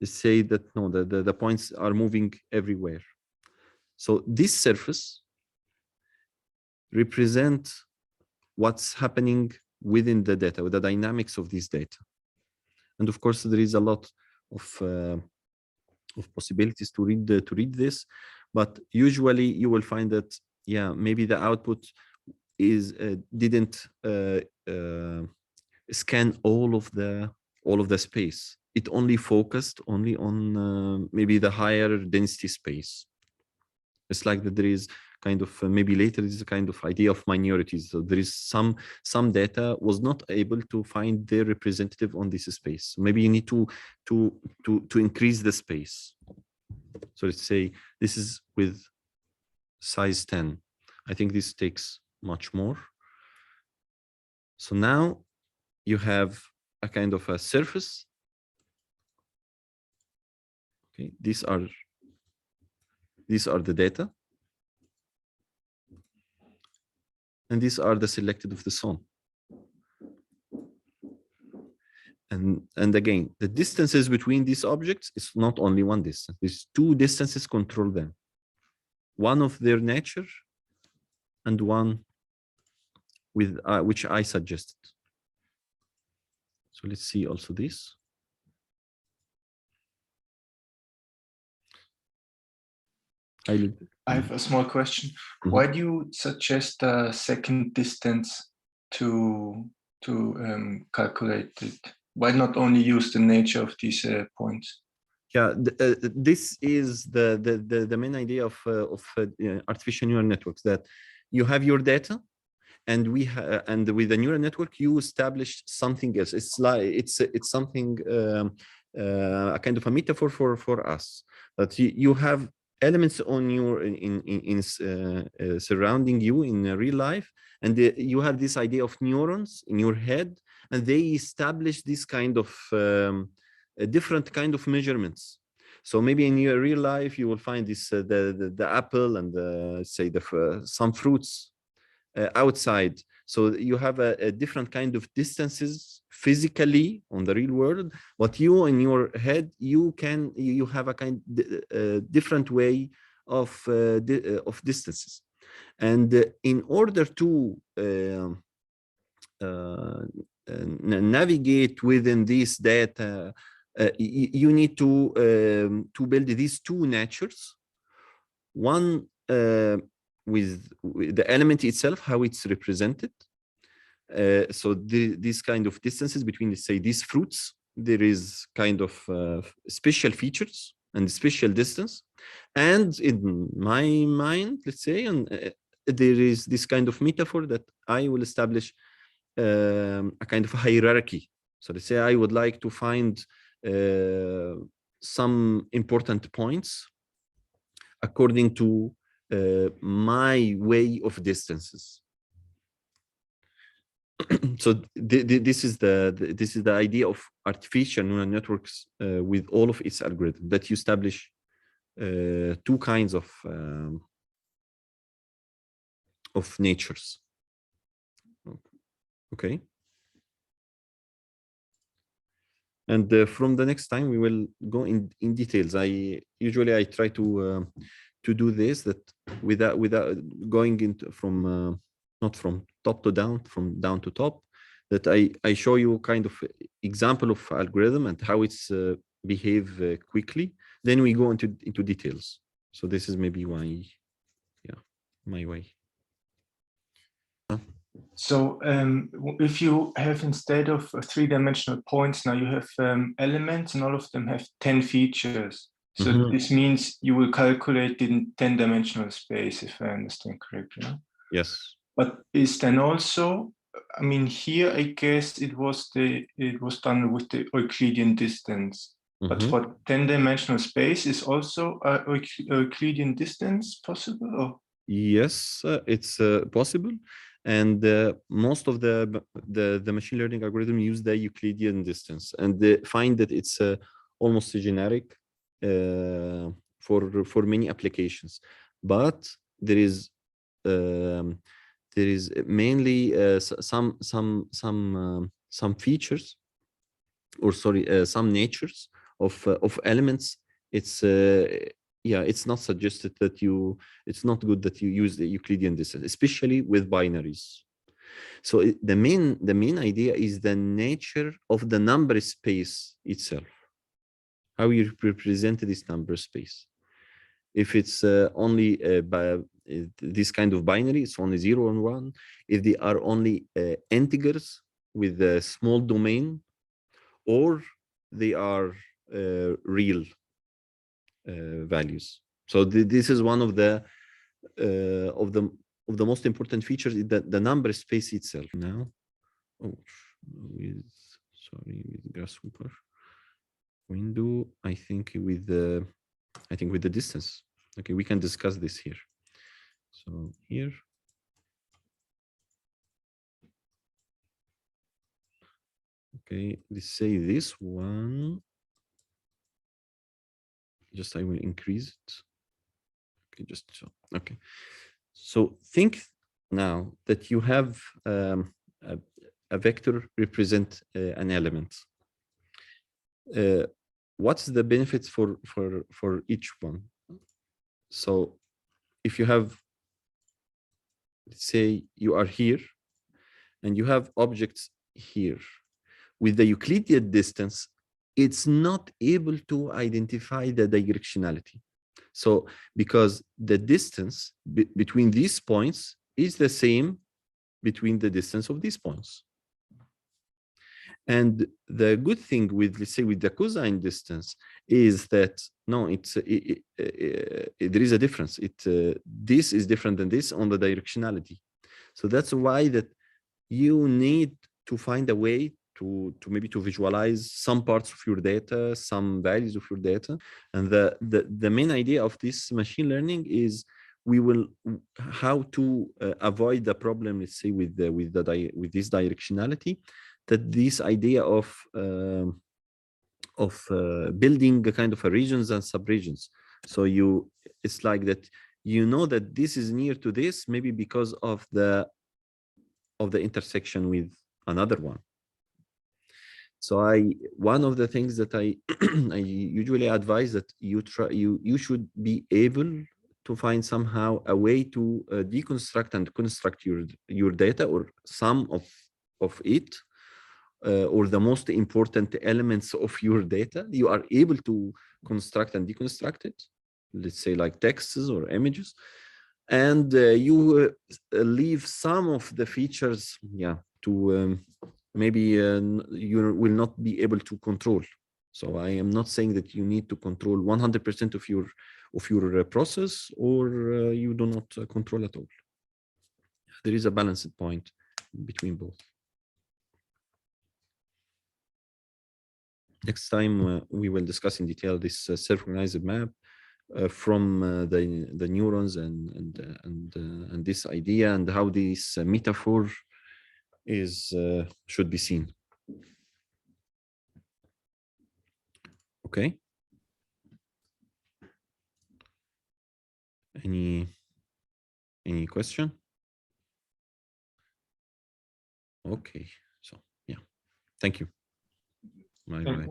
Speaker 1: they say that no, the points are moving everywhere. So this surface represents what's happening within the data, with the dynamics of this data. And of course, there is a lot of possibilities to read this, but usually you will find that, yeah, maybe the output is didn't scan all of the space. It only focused only on maybe the higher density space. It's like that there is kind of maybe later is a kind of idea of minorities. So there is some data was not able to find their representative on this space. Maybe you need to increase the space. So let's say this is with size 10. I think this takes much more. So now you have a kind of a surface. Okay, these are the data. And these are the selected of the zone. And again, the distances between these objects is not only one distance. These 2 distances control them. One of their nature and one with which I suggested. So let's see also this.
Speaker 2: I have a small question. Mm-hmm. Why do you suggest a second distance to calculate it? Why not only use the nature of these points?
Speaker 1: Yeah, this is the main idea of artificial neural networks, that you have your data, and and with the neural network you establish something else. It's like it's something a kind of a metaphor for us, that you have elements on your surrounding you in real life, and you have this idea of neurons in your head, and they establish this kind of a different kind of measurements. So maybe in your real life you will find this the apple and say some fruits outside. So you have a different kind of distances physically on the real world, but you in your head you have a kind different way of distances, and in order to navigate within this data, you need to build these two natures. One with the element itself, how it's represented. So these kind of distances between, let's say, these fruits, there is kind of special features and special distance. And in my mind, let's say, and there is this kind of metaphor that I will establish a kind of hierarchy. So let's say I would like to find some important points according to my way of distances. So this is the idea of artificial neural networks with all of its algorithms, that you establish two kinds of natures. Okay. And from the next time we will go in details. I usually try to do this, that without going into from not from top to down, from down to top, that I show you kind of example of algorithm and how it's behave quickly. Then we go into details. So this is maybe why, yeah, my way.
Speaker 2: So if you have, instead of three-dimensional points, now you have elements, and all of them have 10 features. So this means you will calculate in 10-dimensional space, if I understand correctly. No?
Speaker 1: Yes.
Speaker 2: But is then also, I mean, here I guess it was done with the Euclidean distance. But for 10-dimensional space, is also Euclidean distance possible? Or?
Speaker 1: Yes, it's possible. And most of the machine learning algorithm use the Euclidean distance, and they find that it's almost generic for many applications. But there is mainly some features, or sorry, some natures of elements. It's yeah, it's not suggested that it's not good that you use the Euclidean distance, especially with binaries. So the main idea is the nature of the number space itself, how you represent this number space. If it's only by this kind of binary, it's only 0 and 1. If they are only integers with a small domain, or they are real values. So this is one of the most important features, is that the number space itself. Now, with Grasshopper window, I think with the distance. Okay, we can discuss this here. So here. Okay, let's say this one. Just I will increase it. Okay, just so. Okay. So think now that you have a vector represent an element. What's the benefits for each one? So if you have, let's say you are here and you have objects here, with the Euclidean distance, it's not able to identify the directionality. So because the distance between these points is the same between the distance of these points. And the good thing with, let's say, with the cosine distance is that no, there is a difference. This is different than this on the directionality. So that's why that you need to find a way to maybe to visualize some parts of your data, some values of your data. And the main idea of this machine learning is we will how to avoid the problem, let's say, with this directionality, that this idea of building a kind of a regions and subregions. So it's like that, you know that this is near to this, maybe because of the intersection with another one. So one of the things that I I usually advise that you should be able to find somehow a way to deconstruct and construct your data, or some of it, or the most important elements of your data. You are able to construct and deconstruct it, let's say like texts or images, and you leave some of the features, to maybe you will not be able to control. So I am not saying that you need to control 100% of your process, or you do not control at all. There is a balanced point between both. Next time we will discuss in detail this self-organized map from the neurons and this idea, and how this metaphor should be seen. Okay. Any question? Okay. So yeah. Thank you. Bye bye.